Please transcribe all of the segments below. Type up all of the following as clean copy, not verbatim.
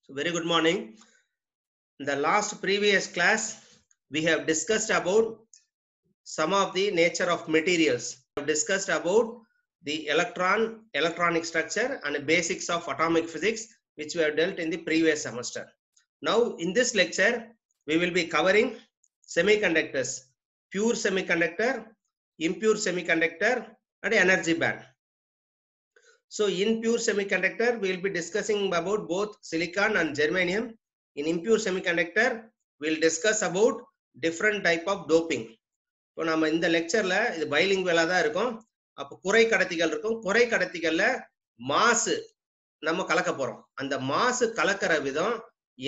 So very good morning. In the last previous class, we have discussed about some of the nature of materials. We have discussed about the electronic structure and basics of atomic physics, which we have dealt in the previous semester. Now, in this lecture, we will be covering semiconductors, pure semiconductor, impure semiconductor, and energy band. So in pure semiconductor, we will be discussing about both silicon and germanium. In impure semiconductor, we will discuss about different type of doping. இப்போ நம்ம இந்த லெக்சர்ல இது பைலிங்குவலா தான் இருக்கும். அப்போ குறை கடத்திகள் இருக்கும். குறை கடத்திகள்ல மாசு நம்ம கலக்க போறோம். அந்த மாசு கலக்கிற விதம்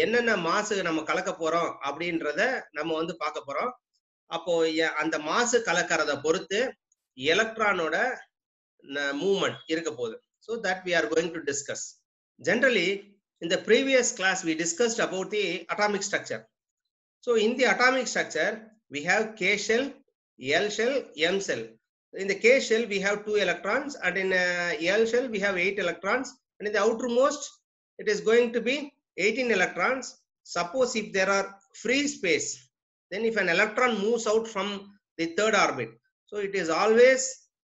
என்னென்ன மாசு நம்ம கலக்க போறோம் அப்படின்றத நம்ம பார்க்க போறோம். அப்போ அந்த மாசு கலக்கிறத பொறுத்து எலக்ட்ரானோட மூவ்மெண்ட் இருக்க போகுது. So that we are going to discuss. Generally, in the previous class, we discussed about the atomic structure. So in the atomic structure, we have K shell, L shell, M shell. In the K shell, we have 2 electrons, and in L shell, we have 8 electrons. And in the outermost, it is going to be 18 electrons. Suppose if there are free space, then if an electron moves out from the third orbit, so it is always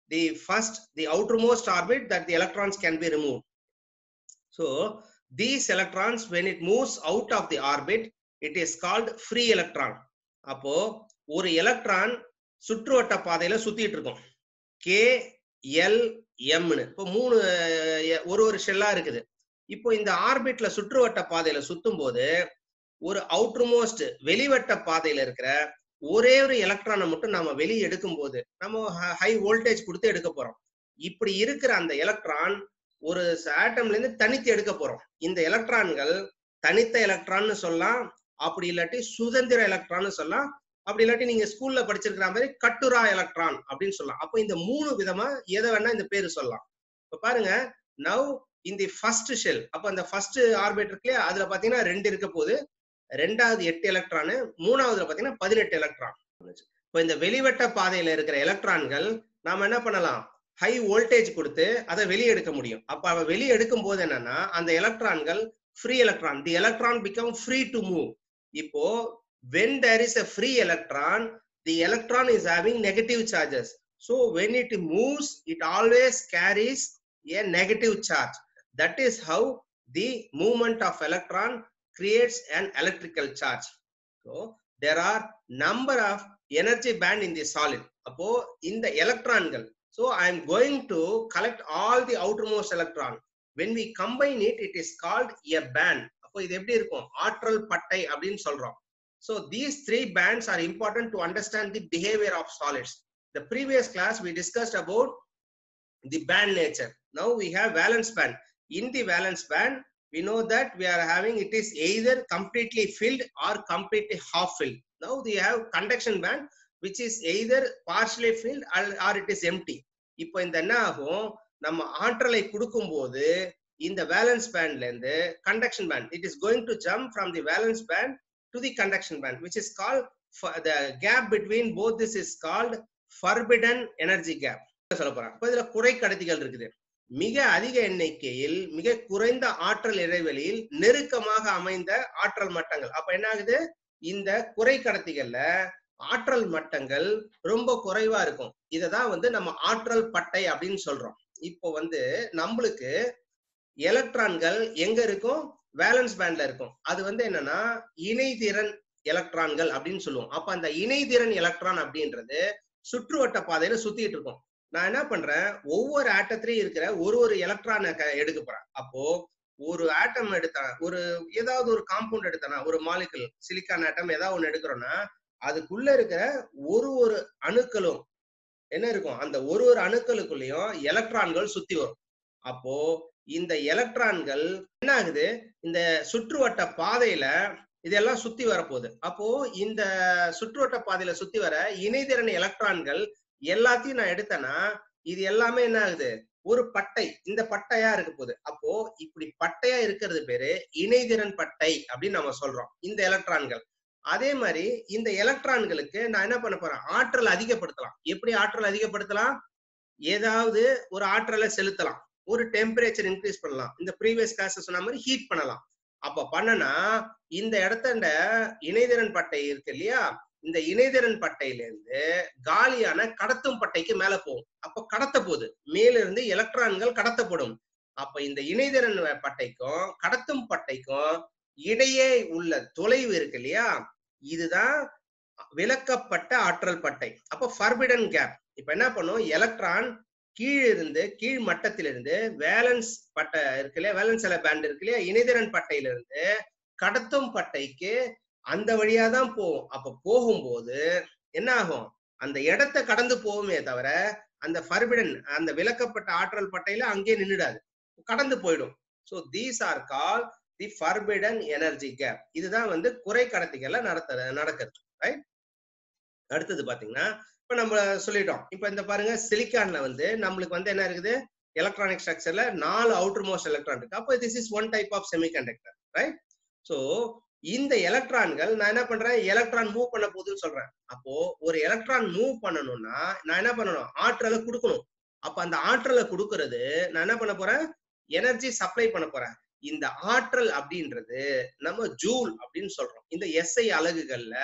the outermost orbit that the electrons can be removed. So these electrons, when it moves out of the orbit, it is called free electron. அப்போ ஒரு electron சுற்றுவட்ட பாதையில சுத்திட்டு இருக்கும். K, L, M னு இப்போ மூணு ஒரு ஷெல்லா இருக்குது. இப்போ இந்த ஆர்பிட்ல சுற்றுவட்ட பாதையில சுத்தும் போது ஒரு அவுட்டர்மோஸ்ட் வெளிவட்ட பாதையில இருக்கிற ஒரே ஒரு எலக்ட்ரானை மட்டும் நாம வெளியே எடுக்கும் போது நம்ம ஹை வோல்டேஜ் கொடுத்து எடுக்க போறோம். இப்படி இருக்கிற அந்த எலக்ட்ரான் ஒரு ஆட்டம்ல இருந்து தனித்து எடுக்க போறோம். இந்த எலக்ட்ரான்கள் தனித்த எலக்ட்ரான்னு சொல்லலாம், அப்படி இல்லாட்டி சுதந்திர எலக்ட்ரான்னு சொல்லலாம், அப்படி இல்லாட்டி நீங்க ஸ்கூல்ல படிச்சிருக்கிற மாதிரி கட்டுரா எலக்ட்ரான் அப்படின்னு சொல்லலாம். அப்போ இந்த மூணு விதமா எதை வேணா இந்த பேரு சொல்லலாம். இப்ப பாருங்க, நவ் இந்த ஃபர்ஸ்ட் ஷெல், அப்ப அந்த ஃபர்ஸ்ட் ஆர்பிட் இருக்குல்லையா, அதுல பாத்தீங்கன்னா 2 இருக்க போது, ரெண்டாவது 8 எலக்ட்ரானு, மூணாவதுல பாத்தீங்கன்னா 18 எலக்ட்ரான். இப்போ இந்த வெளிவட்ட பாதையில இருக்கிற எலக்ட்ரான்கள் நாம என்ன பண்ணலாம், ஹை வோல்டேஜ் கொடுத்து அதை வெளியே எடுக்க முடியும். அப்ப அவ வெளியே எடுக்கும் போது என்னன்னா அந்த எலக்ட்ரான்கள் free electron, the electron become free to move. இப்போ when there is a free electron, the electron is having negative charges. So when it moves, it always carries a negative charge. That is how the movement of electron creates an electrical charge. So there are number of energy band in the solid. அப்போ இந்த எலக்ட்ரான்கள், so I am going to collect all the outermost electron. When we combine it, it is called a band. அப்போ இது எப்படி இருக்கும், ஆற்றல் பட்டை அப்படின்னு சொல்றோம். So these 3 bands are important to understand the behavior of solids. The previous class we discussed about the band nature. Now we have valence band. In the valence band, we know that we are having, it is either completely filled or completely half filled. Now we have conduction band, which is either partially filled or it is empty. இப்போ இந்த என்ன ஆகும், நம்ம ஆற்றலை கொடுக்கும் போது இந்த valence பேண்ட்ல இருந்து conduction band, it is going to jump from the valence band to the conduction band, which is called the gap between both this is called forbidden energy gap. சொல்ல போறேன். இப்போ இதுல குறை கடத்திகள் இருக்குது. மிக அதிக எண்ணிக்கையில் மிக குறைந்த ஆற்றல் இடைவெளியில் நெருக்கமாக அமைந்த ஆற்றல் மட்டங்கள். அப்ப என்ன ஆகுது, இந்த குறை கடத்திகள்ல ஆற்றல் மட்டங்கள் ரொம்ப குறைவா இருக்கும். இததான் நம்ம ஆற்றல் பட்டை அப்படின்னு சொல்றோம். இப்போ நம்மளுக்கு எலக்ட்ரான்கள் எங்க இருக்கும், வேலன்ஸ் பேண்ட்ல இருக்கும். அது என்னன்னா இணைதிறன் எலக்ட்ரான்கள் அப்படின்னு சொல்லுவோம். அப்ப அந்த இணைதிறன் எலக்ட்ரான் அப்படின்றது சுற்றுவட்ட பாதையில சுத்திட்டு இருக்கும். நான் என்ன பண்றேன், ஒவ்வொரு ஆட்டத்திலையும் இருக்கிற ஒரு எலக்ட்ரானை எடுக்க போறேன். அப்போ ஒரு ஆட்டம் எடுத்தா, ஏதாவது ஒரு காம்பவுண்ட் எடுத்தனா, ஒரு மாலிகுல் சிலிக்கான் ஆட்டம் ஏதாவது ஒண்ணு எடுக்கிறோம்னா அதுக்குள்ள இருக்கிற ஒரு அணுக்களும் என்ன இருக்கும், அந்த ஒரு அணுக்களுக்குள்ளயும் எலக்ட்ரான்கள் சுத்தி வரும். அப்போ இந்த எலக்ட்ரான்கள் என்ன ஆகுது, இந்த சுற்றுவட்ட பாதையில இதெல்லாம் சுத்தி வரப்போகுது. அப்போ இந்த சுற்றுவட்ட பாதையில சுத்தி வர இணைதிறன் எலக்ட்ரான்கள் எல்லாத்தையும் நான் எடுத்தேன்னா இது எல்லாமே என்ன ஆகுது, ஒரு பட்டை, இந்த பட்டையா இருக்க போகுது. அப்போ இப்படி பட்டையா இருக்கிறது பேரு இணைதிறன் பட்டை அப்படின்னு நம்ம சொல்றோம் இந்த எலக்ட்ரான்கள். அதே மாதிரி இந்த எலக்ட்ரான்களுக்கு நான் என்ன பண்ண போறேன், ஆற்றல் அதிகப்படுத்தலாம். எப்படி ஆற்றல் அதிகப்படுத்தலாம், ஏதாவது ஒரு ஆற்றலை செலுத்தலாம், ஒரு டெம்பரேச்சர் இன்க்ரீஸ் பண்ணலாம். இந்த ப்ரீவியஸ் கிளாஸ் சொன்ன மாதிரி ஹீட் பண்ணலாம். அப்ப பண்ணனா இந்த இடத்த இணைதிறன் பட்டை இருக்கு இல்லையா, இந்த இணைதிறன் பட்டையில இருந்து காலியான கடத்தும் பட்டைக்கு மேல போகும். அப்ப கடத்த போகுது, மேல இருந்து எலக்ட்ரான்கள் கடத்தப்படும். அப்ப இந்த இணைதிறன் பட்டைக்கும் கடத்தும் பட்டைக்கும் இடையே உள்ள தொலைவு இருக்கு இல்லையா, இதுதான் விலக்கப்பட்ட ஆற்றல் பட்டை. அப்ப ஃபர்பிடன் கேப். இப்ப என்ன பண்ணும், எலக்ட்ரான் கீழ் மட்டத்திலிருந்து வேலன்ஸ் பட்டை இருக்கு இல்லையா, வேலன்ஸ் பேண்ட் இருக்கு இல்லையா, இணைதிறன் பட்டையிலிருந்து கடத்தும் பட்டைக்கு அந்த வழியா தான் போகும். அப்ப போகும்போது என்ன ஆகும், அந்த இடத்தை கடந்து போகுமே தவிர அந்த ஃபர்பிடன் அந்த விலக்கப்பட்ட ஆற்றல் பட்டையில அங்கே நின்னுடாது, கடந்து போயிடும். So these are call the forbidden energy gap. இதுதான் குறை கடத்திகள்ல நடக்கிறது. ரைட். அடுத்தது பாத்தீங்கன்னா இப்ப நம்ம சொல்லிட்டோம். இப்ப இந்த பாருங்க, சிலிக்கான்ல நம்மளுக்கு என்ன இருக்குது, எலக்ட்ரானிக் ஸ்ட்ரக்சர்ல 4 அவுட்டர் மோஸ்ட் எலக்ட்ரான் இருக்கு. அப்ப this is one type of semiconductor. Right. So இந்த எலக்ட்ரான்கள் நான் என்ன பண்றேன், எலக்ட்ரான் மூவ் பண்ண போகுதுன்னு சொல்றேன். அப்போ ஒரு எலக்ட்ரான் மூவ் பண்ணணும்னா நான் என்ன பண்ணணும், ஆற்றலை கொடுக்கணும். அப்ப அந்த ஆற்றலை கொடுக்கறது நான் என்ன பண்ண போறேன், எனர்ஜி சப்ளை பண்ண போறேன். இந்த ஆற்றல் அப்படின்றது நம்ம ஜூல் அப்படின்னு சொல்றோம். இந்த SI அலகுகள்ல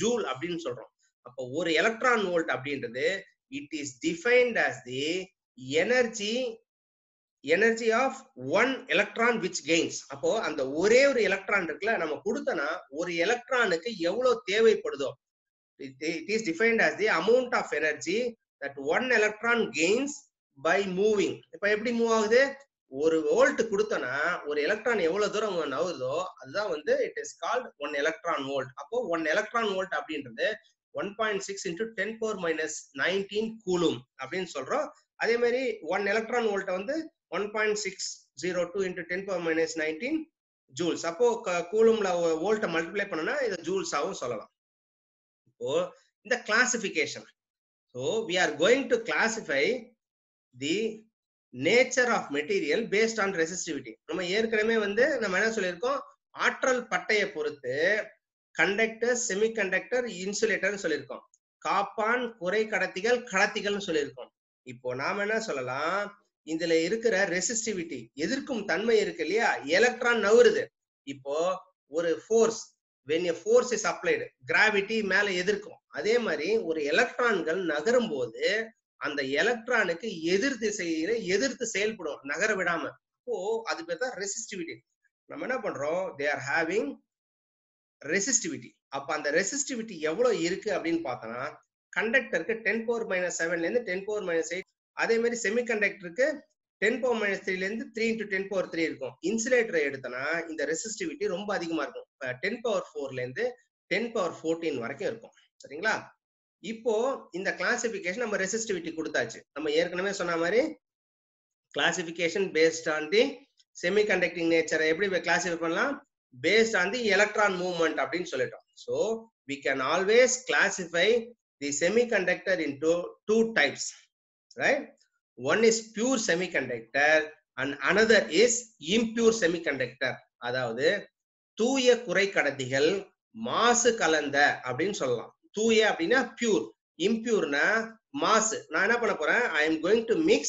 ஜூல் அப்படின்னு சொல்றோம். அப்போ ஒரு எலக்ட்ரான் வோல்ட் அப்படின்றது it is defined as the energy of one electron which gains. அப்போ அந்த ஒரே ஒரு எலக்ட்ரான் இருக்குல்ல, நம்ம கொடுத்தனா ஒரு எலக்ட்ரானுக்கு எவ்வளவு தேவைப்படுதோ, it is defined as the amount of energy that one electron gains by moving. இப்ப எப்படி மூவ் ஆகுது, ஒரு வோல்ட் கொடுத்தனா ஒரு எலக்ட்ரான் எவ்வளவு தூரம் நகருதோ அதுதான் it is called 1 electron volt. அப்போ 1 எலக்ட்ரான் வோல்ட் அப்படின்றது 1.6 into 10⁻⁻19 கூலும் அப்படின்னு சொல்றோம். அதே மாதிரி 1 எலக்ட்ரான் வோல்ட் 1.602 into 10⁻⁻19 ஜூல்ஸ். அப்போ கூலும்ல வோல்ட் மல்டிப்ளை பண்ணனா இது ஜூல்ஸாவும் சொல்லலாம். இப்போ இந்த classification, so we are going to classify the nature of material based on resistivity. நம்ம ஏற்கனவே நம்ம என்ன சொல்லியிருக்கோம், ஆற்றல் பட்டையை பொறுத்து கண்டக்டர், செமிகண்டக்டர், இன்சுலேட்டர் சொல்லியிருக்கோம். காப்பான், குறை கடத்திகள், கடத்திகள் சொல்லியிருக்கோம். இப்போ நாம என்ன சொல்லலாம், இதுல இருக்கிற ரெசிஸ்டிவிட்டி, எதிர்க்கும் தன்மை இருக்கு இல்லையா, எலக்ட்ரான் நகருது. இப்போ ஒரு force, when a force is applied, gravity மேல எதிர்க்கும். அதே மாதிரி ஒரு எலக்ட்ரான்கள் நகரும் போது அந்த எலக்ட்ரானுக்கு எதிர் திசையில எதிர்த்து செயல்படும், நகர விடாம. அப்போ அது பேர் தான் ரெசிஸ்டிவிட்டி. நம்ம என்ன பண்றோம், they are having ரெசிஸ்டிவிட்டி. அப்ப அந்த ரெசிஸ்டிவிட்டி எவ்வளவு இருக்கு அப்படின்னு பார்த்தோம்னா, கண்டக்டருக்கு 10⁻⁷ இருந்து 10⁻⁸. அதே மாதிரி செமிகண்டக்டருக்கு 10⁻³ இருந்து 3 into 10⁻³ இருக்கும். இன்சுலேட்டரை எடுத்தனா இந்த ரெசிஸ்டிவிட்டி ரொம்ப அதிகமா இருக்கும், 10⁻⁴ இருந்து 10⁻14 வரைக்கும் இருக்கும். சரிங்களா. இப்போ இந்த கிளாசிபிகேஷன் நம்ம ரெசிஸ்டிவிட்டி கொடுத்தாச்சு. நம்ம ஏற்கனவே சொன்ன மாதிரி classification based on the semiconducting நேச்சரை எப்படி கிளாசிஃபை பண்ணலாம், based on the electron movement அப்படின்னு சொல்லிட்டோம். So we can always classify the semiconductor into 2 types, right? One is pure semiconductor and another is impure semiconductor. அதாவது தூய குறை கடத்திகள், மாசு கலந்த அப்படின்னு சொல்லலாம். தூய அப்படின்னா பியூர், இம்பியூர்னா மாசு. நான் என்ன பண்ண போறேன், I am going to mix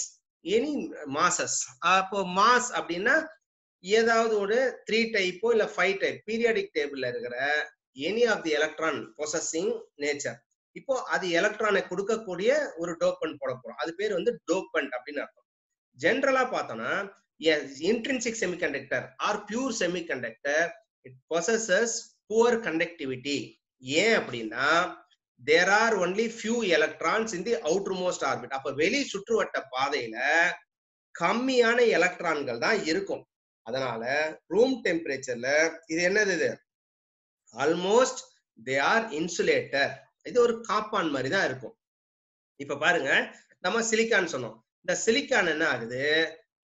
any masses. அப்போ மாஸ் அப்படின்னா ஏதாவது ஒரு 3 டைப்போ இல்ல 5 டைப் பீரியாடிக் டேபிள்ல இருக்கிற any of the electron possessing nature. இப்போ அது எலக்ட்ரானை கொடுக்கக்கூடிய ஒரு டோப்பன்ட் போட போறோம். அது பேர் டோப்பன்ட் அப்படின்னு அர்த்தம். ஜென்ரலா பார்த்தோம்னா intrinsic semiconductor or pure semiconductor it possesses poor conductivity. ஏன் அப்படின்னா there are only few electrons in the outermost orbit. அப்ப வெளி சுற்றுவட்ட பாதையில கம்மியான எலக்ட்ரான்கள் தான் இருக்கும். அதனால ரூம் டெம்பரேச்சர்ல இது என்னது, ஆல்மோஸ்ட் தே ஆர் இன்சுலேட்டர். இது ஒரு காப்பான் மாதிரி தான் இருக்கும். இப்ப பாருங்க, நம்ம சிலிக்கான் சொன்னோம். இந்த சிலிக்கான் என்ன ஆகுது,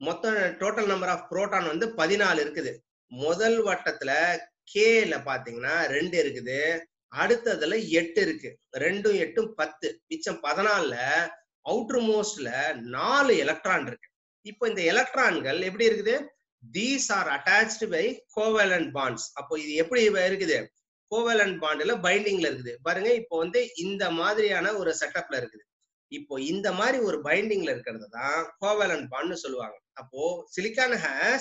மொத்தம் டோட்டல் நம்பர் ஆஃப் புரோட்டான் 14 இருக்குது. முதல் வட்டத்துல கேல பாத்தீங்கன்னா 2 இருக்குது, அடுத்ததுல 8 இருக்கு. 2 8 10, மிச்சம் 14ல அவுட்டர் மோஸ்ட்ல 4 எலக்ட்ரான் இருக்கு. இப்போ இந்த எலக்ட்ரான்கள் எப்படி இருக்குது, these are attached by covalent bonds. அப்போ இது எப்படி இருக்குது, கோவேலன்ட் பாண்ட்ல பைண்டிங்ல இருக்குது. பாருங்க, இப்போ இந்த மாதிரியான ஒரு செட்டப்ல இருக்குது. இப்போ இந்த மாதிரி ஒரு பைண்டிங்ல இருக்கிறது தான் கோவேலன்ட் பாண்ட் சொல்லுவாங்க. அப்போ silicon has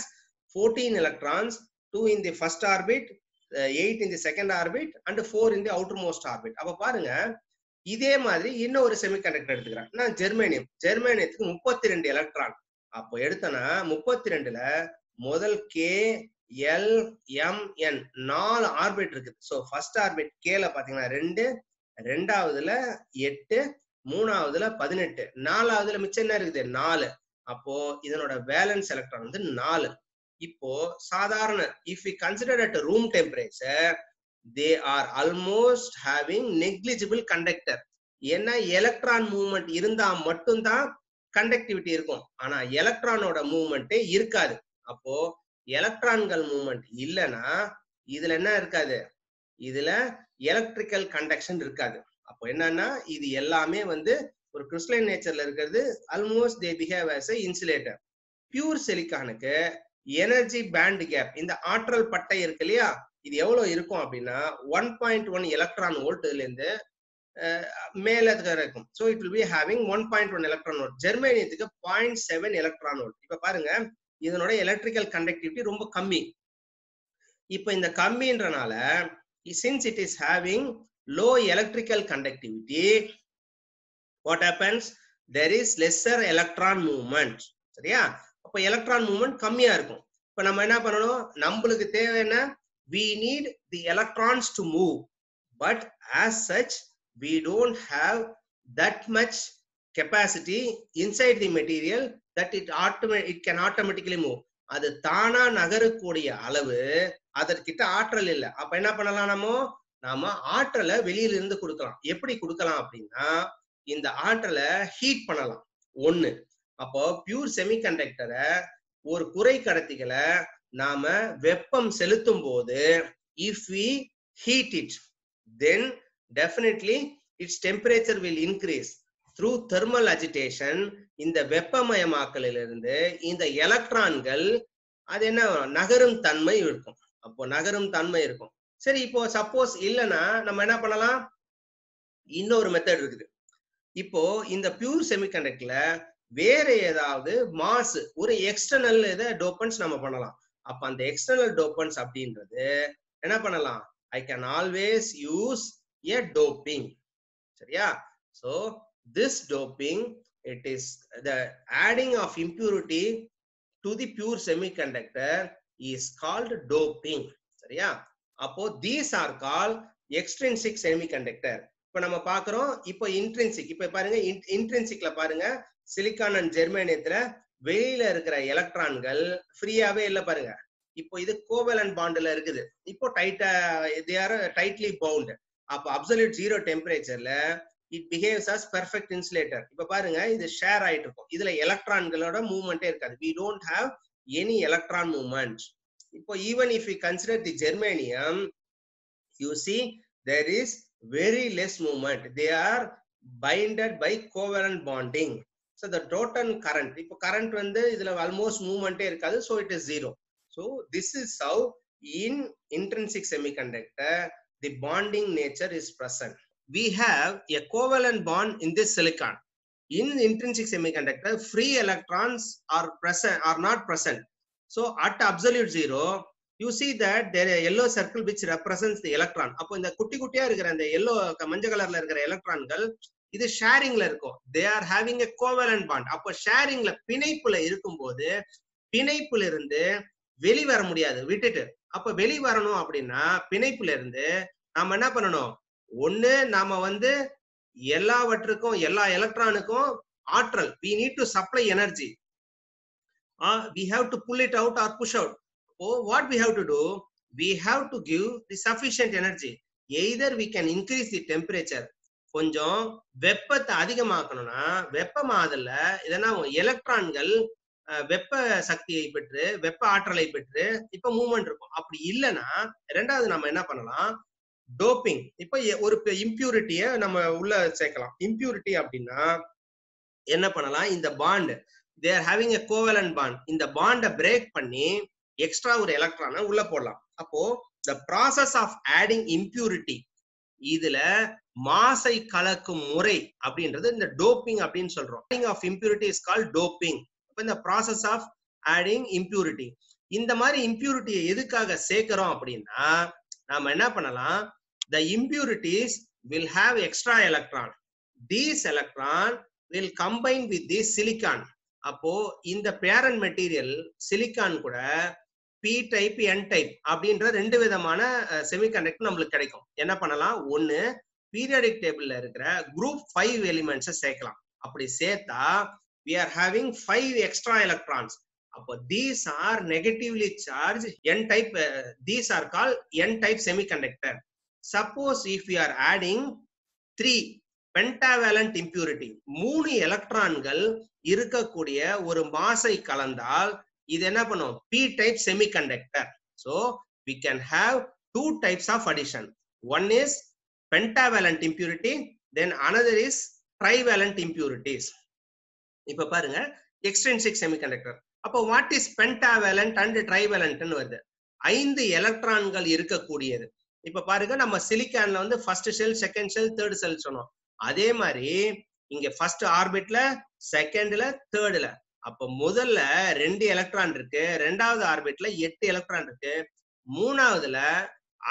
14 electrons, 2 in the first orbit, 8 in the second orbit and 4 in the outermost orbit. அப்ப பாருங்க இதே மாதிரி இன்னொரு செமிகண்டக்டர் எடுத்துக்கிறேன். நான் ஜெர்மேனியத்துக்கு 32 எலக்ட்ரான். அப்போ எடுத்தனா 32ல முதல் K L M N 4 orbit இருக்குது. சோ ஃபர்ஸ்ட் ஆர்பிட் K ல பாத்தீங்கன்னா 2, ரெண்டாவதுல 8, மூணாவதுல 18, நாலாவதுல மிச்சம் என்ன இருக்குது 4. அப்போ இதனோட வேலன்ஸ் எலக்ட்ரான் வந்து 4. இப்போ சாதாரண if we consider at room temperature, they are almost having negligible conductor. ஏன்னா எலக்ட்ரான் மூவ்மெண்ட் இருந்தா மட்டும்தான் கண்டக்டிவிட்டி இருக்கும். ஆனா எலக்ட்ரானோட மூவ்மெண்டே இருக்காது. அப்போ எலக்ட்ரான்கள் மூவ்மெண்ட் இல்லைன்னா இதுல என்ன இருக்காது, இதுல எலக்ட்ரிக்கல் கண்டக்ஷன் இருக்காது. அப்போ என்னன்னா இது எல்லாமே வந்து ஒரு கிறிஸ்டலைன் நேச்சர்ல இருக்கிறது. Almost they behave as a insulator. Pure சிலிக்கானுக்கு எனர்ஜி பேண்ட் கேப், இந்த ஆற்றல் பட்டை இருக்கு இல்லையா, இது எவ்வளவு இருக்கும் அப்படின்னா 1.1 எலக்ட்ரான் வோல்ட்ல இருந்து மேல இருக்கும். So it will be having 1.1 electron volt. ஜெர்மேனியத்துக்கு 0.7 எலக்ட்ரான் வோல்ட். இப்ப பாருங்க இதனோட எலக்ட்ரிக்கல் கண்டக்டிவிட்டி ரொம்ப கம்மி. இப்ப இந்த கம்மின்றனால since it is having low electrical conductivity, what happens, there is lesser electron movement. சரியா? அப்ப எலக்ட்ரான் மூவ்மெண்ட் கம்மியா இருக்கும். இப்ப நம்ம என்ன பண்ணணும், நம்மளுக்கு தேவை என்ன, we need the electrons to move, but as such we don't have that much capacity inside the material that it can automatically move. அது தானா நகரக்கூடிய அளவு அதற்கிட்ட ஆற்றல் இல்லை. அப்ப என்ன பண்ணலாம், நாம ஆற்றலை வெளியில இருந்து கொடுக்கலாம். எப்படி கொடுக்கலாம் அப்படின்னா இந்த ஆற்றலை ஹீட் பண்ணலாம் ஒண்ணு. அப்போ பியூர் செமிகண்டக்டரை ஒரு குறை கடத்திகளை நாம வெப்பம் செலுத்தும் போது if we heat it, then definitely its temperature will increase through thermal agitation. இந்த வெப்பமயமாக்கலிலிருந்து இந்த எலக்ட்ரான்கள் அது என்ன நகரும் தன்மை இருக்கும். அப்போ நகரும் தன்மை இருக்கும். சரி, இப்போ சப்போஸ் இல்லைன்னா நம்ம என்ன பண்ணலாம், இன்னொரு மெத்தட் இருக்குது. இப்போ இந்த பியூர் செமிகண்டக்டர்ல வேற ஏதாவது மாஸ் ஒரு எக்ஸ்டர்னல் டோபன்ஸ் நம்ம பண்ணலாம். அப்ப அந்த எக்ஸ்டர்னல் டோபன்ஸ் அப்படின்றது என்ன பண்ணலாம், I can always use a doping. சரியா? So this doping, it is the adding of impurity to the pure semiconductor is called doping. சரியா? அப்போ these are called extrinsic semiconductor. இப்ப நம்ம பாக்குறோம் இப்போ இன்ட்ரின்சிக். இப்ப பாருங்க இன்ட்ரின்சிக்ல பாருங்க சிலிக்கான் அண்ட் ஜெர்மேனியத்துல வெளியில இருக்கிற எலக்ட்ரான்கள் ஃப்ரீயாவே இல்ல பாருங்க. இப்போ இது கோவேலன்ட் பாண்ட்ல இருக்குது. இப்போ டைட்டா they are tightly bound. அப்ப அப்சல்யூட் ஜீரோ டெம்பரேச்சர்ல it behaves as perfect insulator. இப்ப பாருங்க இது ஷேர் ஆயிட்டு இருக்கும். இதுல எலக்ட்ரான்களோட மூவ்மெண்டே இருக்காது. we don't have any electron movement. இப்போ even if we consider the germanium, you see there is very less movement. They are binded by covalent bonding. So the total current, இப்போ current வந்து இதுல almost movementே இருக்காது. So it is zero. So this is how in intrinsic semiconductor the bonding nature is present. We have a covalent bond in this silicon. In intrinsic semiconductor, free electrons are present, are not present. So at absolute zero, you see that there is a yellow circle which represents the electron. அப்போ இந்த குட்டி குட்டியா இருக்கிற அந்த yellow மஞ்சள் கலர்ல இருக்கிற எலக்ட்ரான்கள் இது ஷேரிங்ல இருக்கும். They are having a covalent bond. அப்போ ஷேரிங்ல பிணைப்புல இருக்கும்போது பிணைப்புல இருந்து வெளி வர முடியாது விட்டுட்டு. அப்ப வெளி வரணும் அப்படின்னா பிணைப்புல இருந்து நாம என்ன பண்ணணும், ஒண்ணு நாம வந்து எல்லாவற்றுக்கும் எல்லா எலக்ட்ரானுக்கும் ஆற்றல், we need to supply energy, we have to pull it out or push out. So what we have to do, we have to give the sufficient energy. Either we can increase the temperature, கொஞ்சம் வெப்பத்தை அதிகமாக்கணும்னா வெப்பமாதல்ல இதனா எலக்ட்ரான்கள் வெப்ப சக்தியை பெற்று வெப்ப ஆற்றலை பெற்று இப்ப மூவ்மெண்ட் இருக்கும். அப்படி இல்லைன்னா ரெண்டாவது நம்ம என்ன பண்ணலாம், டோப்பிங். இப்ப ஒரு இம்பியூரிட்டிய நம்ம உள்ள சேர்க்கலாம். இம்பியூரிட்டி அப்படின்னா என்ன பண்ணலாம், இந்த bond they are having a covalent bond, இந்த பாண்டை பிரேக் பண்ணி எக்ஸ்ட்ரா ஒரு எலக்ட்ரானை உள்ள போடலாம். அப்போ the process of adding impurity, இதுல மாசை கலக்கும் முறை அப்படின்றது இந்த டோப்பிங் அப்படின்னு சொல்றோம். Adding of impurity is called doping. இந்த process of adding impurity, இந்த மாதிரி இம்பியூரிட்டியை எதுக்காக சேர்க்கிறோம் அப்படின்னா நாம என்ன பண்ணலாம், the impurities will have extra electron. These electron will combine with this silicon. அப்போ இந்த பேரண்ட் மெட்டீரியல் சிலிக்கான் கூட பி டைப் என் டைப் அப்படின்ற ரெண்டு விதமான செமிகண்டக்டர் நம்மளுக்கு கிடைக்கும். என்ன பண்ணலாம், ஒன்னு பீரியாடிக் டேபிள்ல இருக்கிற குரூப் 5 எலிமெண்ட்ஸ் சேர்க்கலாம். அப்படி சேர்த்தா we are having 5 extra electrons. அப்போ these are negatively charged n type, these are called n type semiconductor. Suppose if we are adding 3 pentavalent impurity, 3 எலக்ட்ரான்கள் இருக்கக்கூடிய ஒரு மாசை கலந்தால் இது என்ன பண்ணும், p type semiconductor. So we can have two types of addition. One is pentavalent impurity, then another is trivalent impurities. இப்ப பாருங்க extrinsic semiconductor. அப்போ what is pentavalent and trivalent வருது, 5 எலக்ட்ரான்கள் இருக்கக்கூடியது. இப்ப பாருங்க நம்ம சிலிக்கான்ல வந்து first shell, second shell, third shell சொன்னோம். அதே மாதிரி இங்க ஃபர்ஸ்ட் ஆர்பிட்ல, செகண்ட்ல, தேர்ட்ல, அப்ப முதல்ல 2 எலக்ட்ரான் இருக்கு, ரெண்டாவது ஆர்பிட்ல 8 எலக்ட்ரான் இருக்கு, மூணாவதுல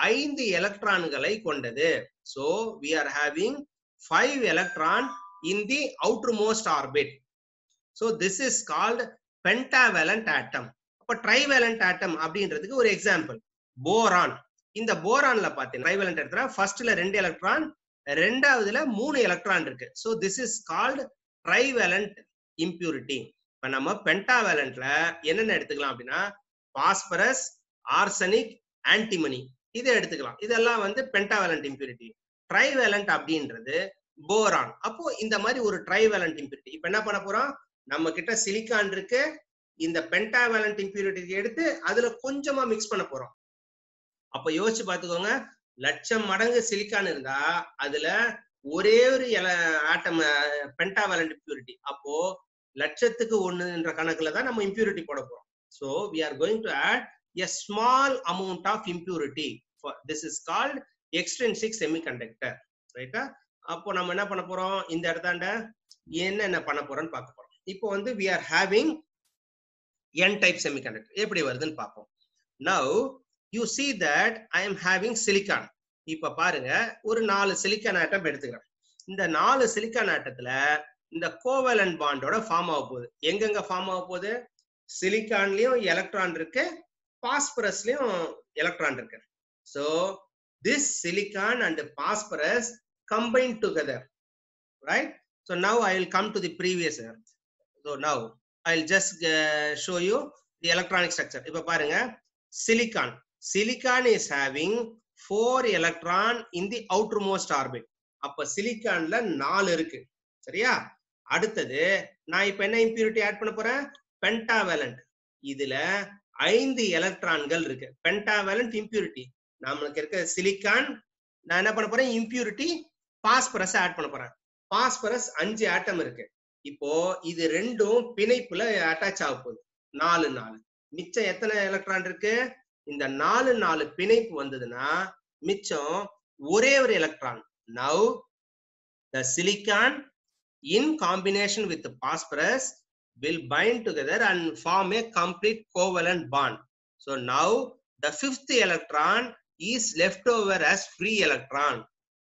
5 எலக்ட்ரான்களை கொண்டது. So we are having 5 electron in the outermost orbit. So this is called pentavalent atom. அப்ப trivalent atom அப்படின்றதுக்கு ஒரு எக்ஸாம்பிள் போரான். இந்த போரான்ல பாத்தீங்கன்னா trivalent எடுத்தா ஃபர்ஸ்ட்ல 2 எலக்ட்ரான், ரெண்டாவதுல 3 எலக்ட்ரான் இருக்கு. So this is called trivalent impurity. இப்ப நம்ம பென்டாவேலண்ட்ல என்னென்ன எடுத்துக்கலாம் அப்படின்னா பாஸ்பரஸ், ஆர்சனிக், ஆன்டிமனி இதை எடுத்துக்கலாம். இதெல்லாம் வந்து பென்டாவேலண்ட் இம்பியூரிட்டி. ட்ரைவேலண்ட் அப்படின்றது போரான். அப்போ இந்த மாதிரி ஒரு ட்ரைவேலண்ட் இம்பியூரிட்டி. இப்ப என்ன பண்ண போறோம், நம்ம கிட்ட சிலிக்கான் இருக்கு, இந்த பென்டாவேலண்ட் இம்பியூரிட்டி எடுத்து அதுல கொஞ்சமா மிக்ஸ் பண்ண போறோம். அப்ப யோசிச்சு பாத்துக்கோங்க, 1,00,000 மடங்கு சிலிக்கான் இருந்தா அதுல ஒரே ஒரு ஆட்டம் பென்டாவேலண்ட் இம்பியூரிட்டி. அப்போ 1,00,000க்கு 1ன்ற கணக்குல தான் நம்ம இம்பியூரிட்டி போட போறோம். So we are going to add a small amount of impurity. This is called extrinsic semiconductor. ரைட்டா? அப்போ நம்ம என்ன பண்ண போறோம், இந்த இடத்தாண்ட என்ன பண்ண போறோம்னு பார்க்க போறோம். இப்போ வந்து we are having n type semiconductor. எப்படி வருதுன்னு பார்ப்போம். Now you see that I am having silicon. இப்ப பாருங்க ஒரு 4 சிலிக்கான் ஆட்டம் எடுத்துக்கிறேன். இந்த 4 சிலிக்கான் ஆட்டத்துல இந்த கோவேலன்ட் பாண்டோட ஃபார்ம் ஆக போகுது. எங்கெங்க ஃபார்ம் ஆக போகுது, சிலிக்கான்லயும் எலக்ட்ரான் இருக்கு, பாஸ்பரஸ்லயும் எலக்ட்ரான் இருக்கு. So this silicon and phosphorus combine together, right? So now I will come to the previous. So now I'll just show you the electronic structure. இப்ப பாருங்க silicon. Silicon is having 4 electron in the outermost orbit. அப்ப சிலிக்கான்ல 4 இருக்கு. சரியா? அடுத்தது நான் இப்ப என்ன impurity add பண்ண போறேன், பென்டாவேலண்ட். இதுல 5 எலக்ட்ரான்கள் இருக்கு. Pentavalent impurity. நமக்கு இருக்க சிலிக்கான், நான் என்ன பண்ண போறேன், இம்பியூரிட்டி பாஸ்பரஸ் ஆட் பண்ண போறேன். பாஸ்பரஸ் 5 ஆட்டம் இருக்கு. இப்போ இது ரெண்டும் பிணைப்புல அட்டாச் ஆக போகுது. 4 மிச்சம் எத்தனை எலக்ட்ரான் இருக்கு, இந்த 4 பிணைப்பு வந்ததுன்னா மிச்சம் ஒரே ஒரு electron. Now the silicon in combination with the phosphorus will bind together and form a complete covalent bond. So now the 5th electron is left over as free electron.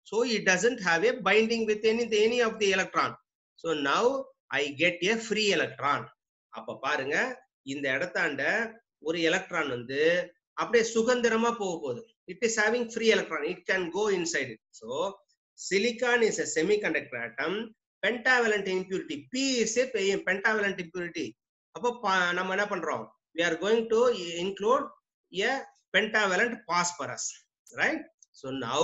So it doesn't have a binding with any of the electron. So now I get a free electron. அப்ப பாருங்க இந்த இடத்தாண்ட ஒரு electron வந்து அப்படியே சுதந்திரமா போக போகுது. It is having free electron. It can go inside it. So silicon is a semiconductor atom. Pentavalent impurity. P is a pentavalent impurity. அப்போ நம்ம என்ன பண்றோம், we are going to include a pentavalent phosphorus, right? So now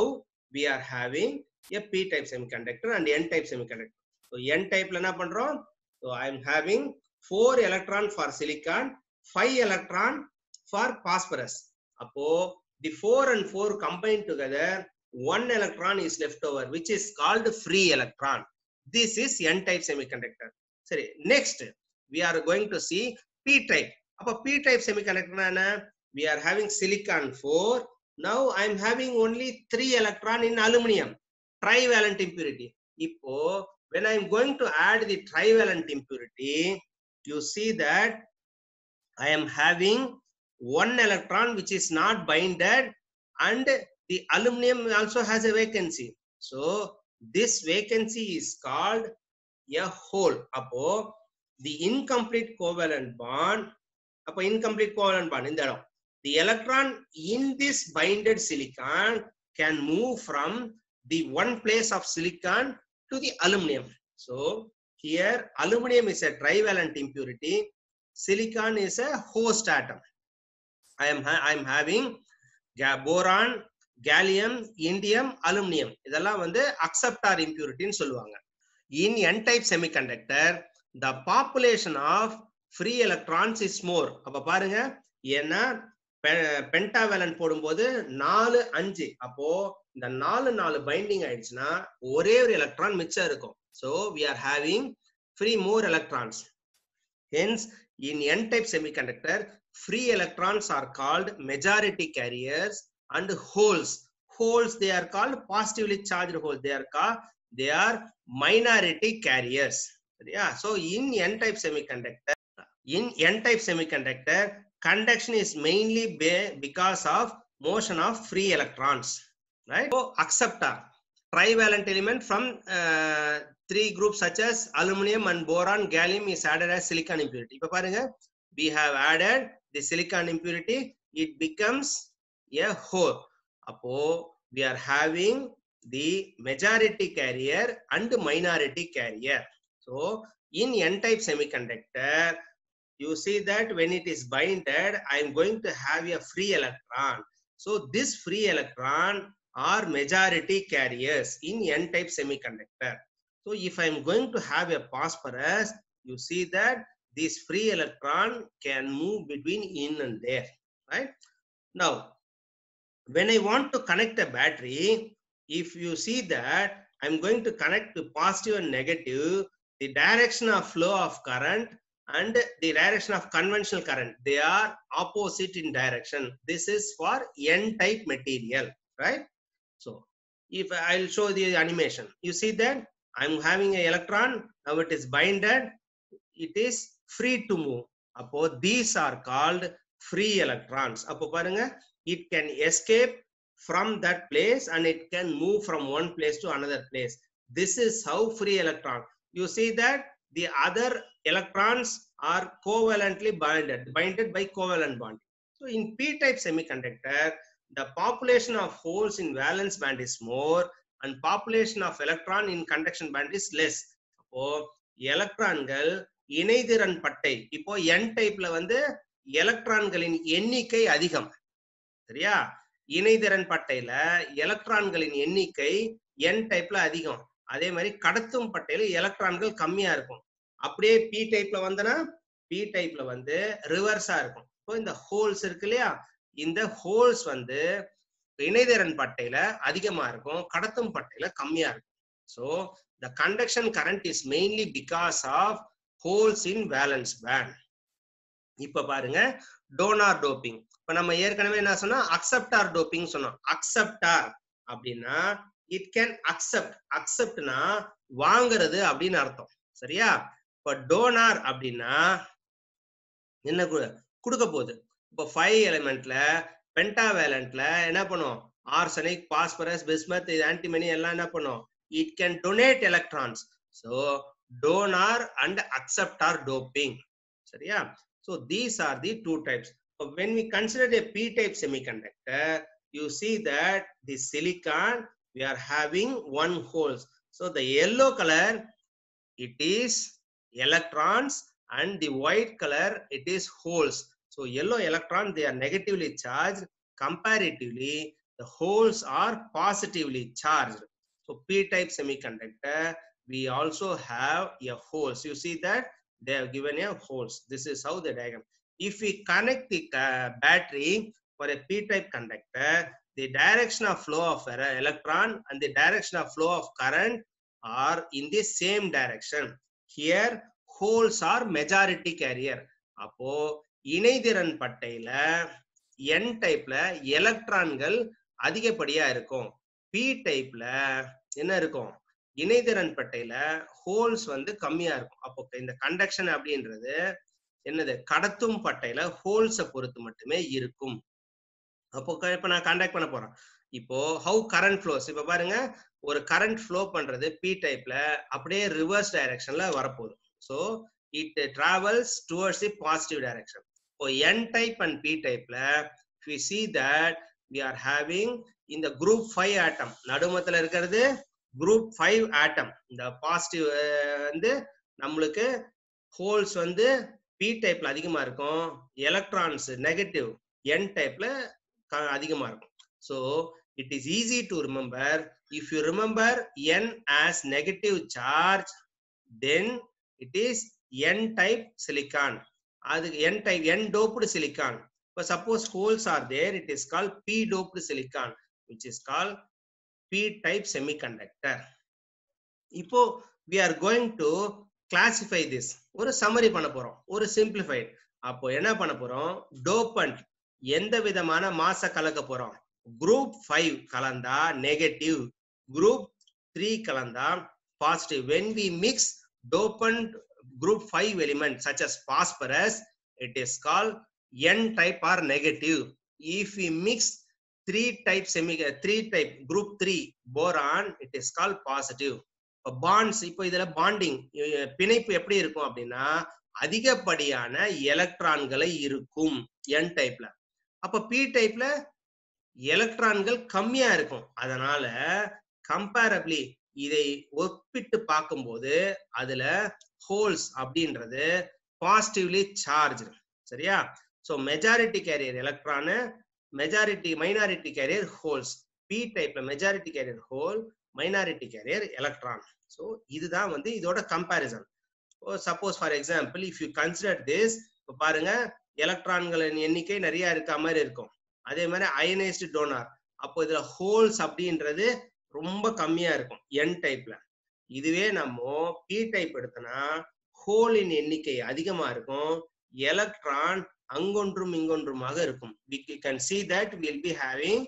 we are having a p type semiconductor and n type semiconductor. So n type ல என்ன பண்றோம், so I am having 4 electron for silicon, 5 electron for phosphorus. அப்போ the 4 and 4 combined together, 1 electron is left over, which is called free electron. This is n type semiconductor. Sorry, next we are going to see p type. அப்ப p type semiconductor என்ன, we are having silicon 4. Now I am having only 3 electron in aluminum, trivalent impurity. இப்போ when I am going to add the trivalent impurity, you see that I am having one electron which is not binded, and the aluminum also has a vacancy. So this vacancy is called a hole. Appo the incomplete covalent bond, incomplete covalent bond in the electron in this binded silicon can move from the one place of silicon to the aluminum. So here aluminum is a trivalent impurity, silicon is a host atom. I am having boron, gallium, indium, aluminum. இதெல்லாம் வந்து acceptor impurity ன்னு சொல்லுவாங்க. In n-type semiconductor, the population of free electrons is more. அப்ப பாருங்க, ஏன்னா pentavalent போடும்போது 4 5, அப்போ இந்த 4 பைண்டிங் ஆயிடுச்சுன்னா ஒரே ஒரு எலக்ட்ரான் மிச்சம் இருக்கும். So we are having free more electrons. Hence in n-type semiconductor, free electrons are called majority carriers, and holes they are called positively charged holes. They are minority carriers. Yeah. So in n-type semiconductor, conduction is mainly because of motion of free electrons, right? So acceptor, trivalent element from 3 groups such as aluminum and boron, gallium is added as silicon impurity. இப்ப பாருங்க, we have added the silicon impurity, it becomes a hole. அப்போ we are having the majority carrier and minority carrier. So in n-type semiconductor, you see that when it is binded, I am going to have a free electron. So this free electron are majority carriers in n-type semiconductor. So if I am going to have a phosphorus, you see that this free electron can move between in and there, right? Now, when I want to connect a battery, if you see that I'm going to connect to positive and negative, the direction of flow of current and the direction of conventional current, they are opposite in direction. This is for n-type material, right? So if I'll show the animation, you see that I'm having an electron, now it is binded, it is free to move. Appo these are called free electrons. Appo parunga, it can escape from that place and it can move from one place to another place. This is how free electron. You see that the other electrons are covalently binded by covalent bond. So in p-type semiconductor, the population of holes in valence band is more and population of electron in conduction band is less. அப்போ எலக்ட்ரான்கள் இணைதிறன் பட்டை, இப்போ n டைப்ல வந்து எலக்ட்ரான்களின் எண்ணிக்கை அதிகம், சரியா? இணைதிறன் பட்டையில எலக்ட்ரான்களின் எண்ணிக்கை n டைப்ல அதிகம். அதே மாதிரி கடத்தும் பட்டையில எலக்ட்ரான்கள் கம்மியா இருக்கும். அப்படியே p டைப்ல வந்தனா p டைப்ல வந்து ரிவர்ஸா இருக்கும். இப்போ இந்த ஹோல்ஸ் இருக்கு இல்லையா, இந்த ஹோல்ஸ் வந்து இணைதிறன் பட்டையில அதிகமா இருக்கும், கடத்தும் பட்டையில கம்மியா இருக்கும். So the conduction current is mainly because of holes in valence band. இப்ப பாருங்க, டோனார் டோப்பிங். இப்ப நம்ம ஏற்கனவே என்ன சொன்னோம், அக்செப்டார் டோப்பிங் சொன்னோம். அக்செப்டார் அப்படின்னா it can accept, acceptனா வாங்குறது அப்படின்னு அர்த்தம், சரியா? இப்ப டோனார் அப்படின்னா என்ன கொடுக்க போகுது. இப்போ 5 எலிமெண்ட்ல பென்டாவேலண்ட்ல என்ன பண்ணும், ஆர்சனிக், பாஸ்பரஸ், பிஸ்மத், ஆன்டிமனி எல்லாம் என்ன பண்ணும், it can donate electrons. So donor and acceptor doping, சரியா? So these are the two types. So when we consider a p-type semiconductor, you see that the silicon we are having one holes. So the yellow color it is electrons and the white color it is holes. So yellow electron they are negatively charged, comparatively the holes are positively charged. So p-type semiconductor we also have a holes. You see that they have given a holes. This is how the diagram. If we connect the battery for a p-type conductor, the direction of flow of electron and the direction of flow of current are in the same direction. Here holes are majority carrier. அப்போ இணைதிறன் பட்டையில n டைப்ல எலக்ட்ரான்கள் அதிகப்படியா இருக்கும், p டைப்ல என்ன இருக்கும், இணைதிறன் பட்டையில holes வந்து கம்மியா இருக்கும். அப்போ இந்த கண்டக்ஷன் அப்படின்றது என்னது கடத்தும் பட்டையில ஹோல்ஸை பொறுத்து மட்டுமே இருக்கும். அப்போ இப்ப நான் கான்டாக்ட் பண்ண போறேன். இப்போ ஹவு கரண்ட் ஃப்ளோஸ், இப்ப பாருங்க ஒரு கரண்ட் ஃப்ளோ பண்றது பி டைப்ல அப்படியே ரிவர்ஸ் டைரக்ஷன்ல வரப்போகுது. So it travels towards the positive direction. இப்போ என் டைப் அண்ட் பி டைப்ல we see that we are having இந்த குரூப் 5 ஆட்டம் நடுமத்துல இருக்கிறது குரூப் 5 ஆட்டம். இந்த பாசிட்டிவ் வந்து நம்மளுக்கு ஹோல்ஸ் வந்து பி டைப்ல அதிகமா இருக்கும், எலக்ட்ரான்ஸ் நெகட்டிவ் என் டைப்ல அதிகமா இருக்கும். So it is easy to remember. If you remember n as negative charge, then it is n type silicon. அது n type n doped silicon. But suppose holes are there, it is called p doped silicon, which is called p type semiconductor. இப்போ we are going to classify this. ஒரு summary பண்ண போறோம், ஒரு simplified. அப்போ என்ன பண்ண போறோம், dopant எந்த விதமான மாச கலக்க போறோம், குரூப் 5 கலந்தா நெகட்டிவ், குரூப் 3 கலந்தா positive. when we mix dopant group 5 element such as phosphorus, it is called n type or negative. if we mix 3 type group 3 boron, it is called positive. bonds, இப்போ இதுல bonding பிணைப்பு எப்படி இருக்கும் அப்படின்னா அதிகப்படியான எலக்ட்ரான்களை இருக்கும் n டைப்ல. அப்ப p டைப்ல எலக்ட்ரான்கள் கம்மியா இருக்கும். அதனால கம்பேரபிளி இதை ஒப்பிட்டு பார்க்கும்போது அதுல ஹோல்ஸ் அப்படின்றது பாசிட்டிவ்லி சார்ஜ். சரியா? So majority carrier electron, minority carrier holes. P டைப்ல majority carrier hole, minority carrier electron. So இதுதான் வந்து இதோட comparison. Suppose for example if you consider this, பாருங்க எலக்ட்ரான்களின் எண்ணிக்கை நிறைய இருக்க மாதிரி இருக்கும். அதே மாதிரி அயனைஸ்டு டோனார், அப்போ இதுல ஹோல்ஸ் அப்படின்றது ரொம்ப கம்மியா இருக்கும் என் டைப்ல. இதுவே நம்ம பி டைப் எடுத்தனா ஹோலின் எண்ணிக்கை அதிகமா இருக்கும், எலக்ட்ரான் அங்கொன்றும் இங்கொன்றுமாக இருக்கும். we can see that we will be having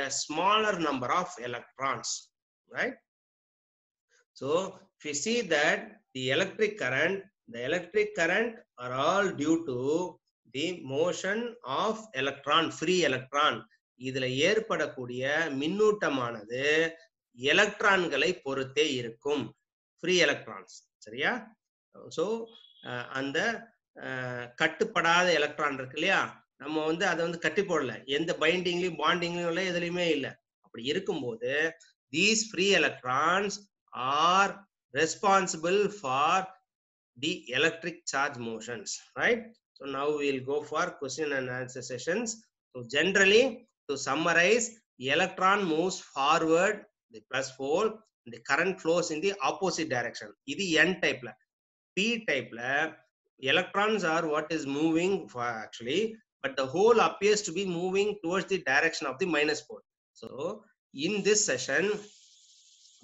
a smaller number of electrons, right? So if you see that the electric current are all due to the motion of electron, free electron. இதுல ஏற்படக்கூடிய மின்னூட்டமானது எலக்ட்ரான்களை பொறுத்தே இருக்கும், free electrons. சரியா? So அந்த கட்டுப்படாத electron இருக்கு இல்லையா, நம்ம வந்து அதை வந்து கட்டி போடல, எந்த பைண்டிங்லயும் பாண்டிங்லயும் இல்லை, எதுலையுமே இல்லை. அப்படி இருக்கும்போது these free electrons are responsible for the electric charge motions, right? So now we will go for question and answer sessions. So generally, to summarize, electron moves forward the plus pole, the current flows in the opposite direction. இது n type-ல. p type-ல electrons are what is moving for actually, but the hole appears to be moving towards the direction of the minus pole. So in this session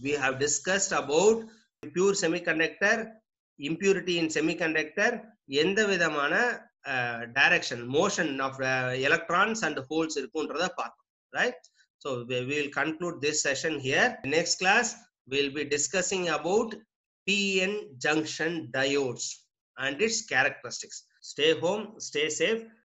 we have discussed about pure semiconductor, impurity in semiconductor, எந்த விதமான direction motion of electrons and holes இருக்குன்றத பார்த்தோம், right? So we will conclude this session here. Next class we will be discussing about PN junction diodes and its characteristics. Stay home, stay safe.